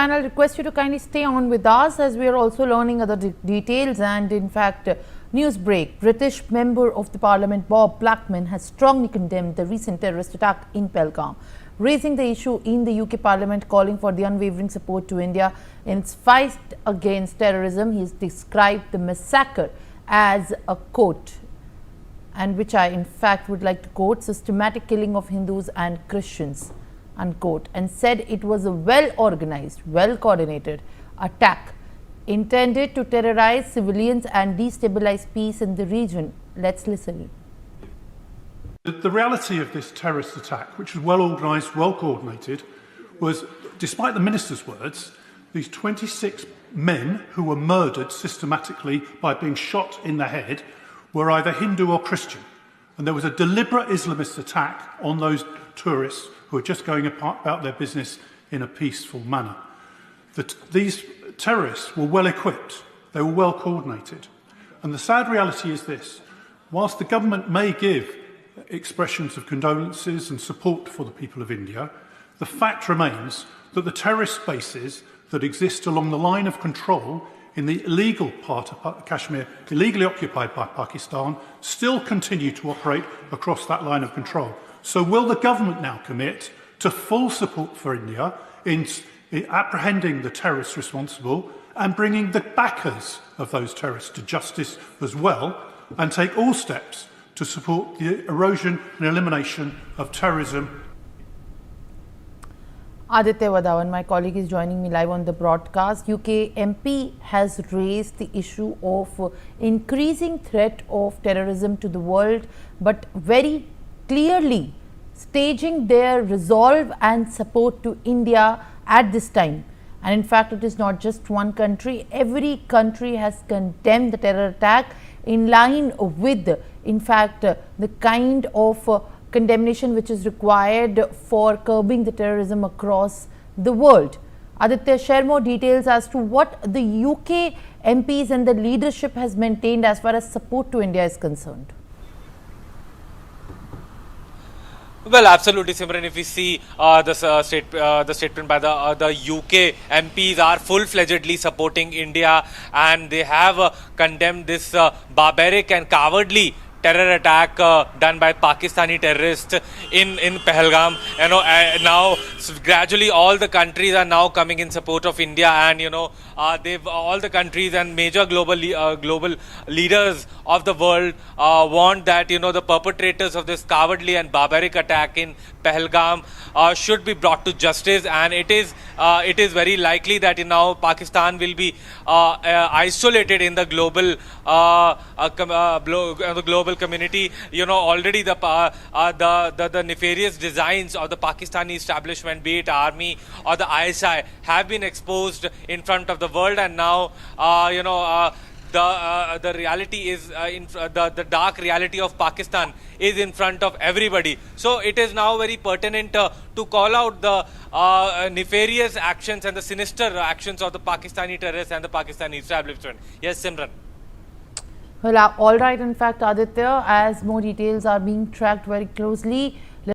and I'll request you to kindly stay on with us as we are also learning other details. And in fact, news break, British Member of the Parliament Bob Blackman has strongly condemned the recent terrorist attack in Pahalgam, raising the issue in the UK Parliament, calling for the unwavering support to India in its fight against terrorism. He has described the massacre as a quote, and which I in fact would like to quote, systematic killing of Hindus and Christians, unquote, and said it was a well-organized, well-coordinated attack intended to terrorize civilians and destabilize peace in the region. Let's listen. The reality of this terrorist attack, which was well-organised, well-coordinated, was, despite the minister's words, these 26 men who were murdered systematically by being shot in the head were either Hindu or Christian. And there was a deliberate Islamist attack on those tourists who were just going about their business in a peaceful manner. These terrorists were well equipped, they were well coordinated. And the sad reality is this: whilst the government may give expressions of condolences and support for the people of India, the fact remains that the terrorist bases that exist along the line of control in the illegal part of Kashmir, illegally occupied by Pakistan, still continue to operate across that line of control. So will the government now commit to full support for India in apprehending the terrorists responsible and bringing the backers of those terrorists to justice as well, and take all steps to support the erosion and elimination of terrorism? Aditya Wadawan, my colleague, is joining me live on the broadcast. UK MP has raised the issue of increasing threat of terrorism to the world, but very clearly staging their resolve and support to India at this time. And in fact, it is not just one country. Every country has condemned the terror attack in line with, in fact, the kind of condemnation which is required for curbing the terrorism across the world. Aditya, share more details as to what the UK MPs and the leadership has maintained as far as support to India is concerned. Well, absolutely, Simran. If we see the statement by the UK MPs are full-fledgedly supporting India, and they have condemned this barbaric and cowardly terror attack done by Pakistani terrorists in Pahalgam. You know, now gradually all the countries are now coming in support of India, and all the countries and major global leaders of the world want that the perpetrators of this cowardly and barbaric attack in Pahalgam should be brought to justice. And it is very likely that now Pakistan will be isolated in the global community. Already the nefarious designs of the Pakistani establishment, be it army or the ISI, have been exposed in front of the world, and now the reality is the dark reality of Pakistan is in front of everybody. So it is now very pertinent to call out the nefarious actions and the sinister actions of the Pakistani terrorists and the Pakistani establishment. Yes, Simran. Well, all right. In fact, Aditya, as more details are being tracked very closely,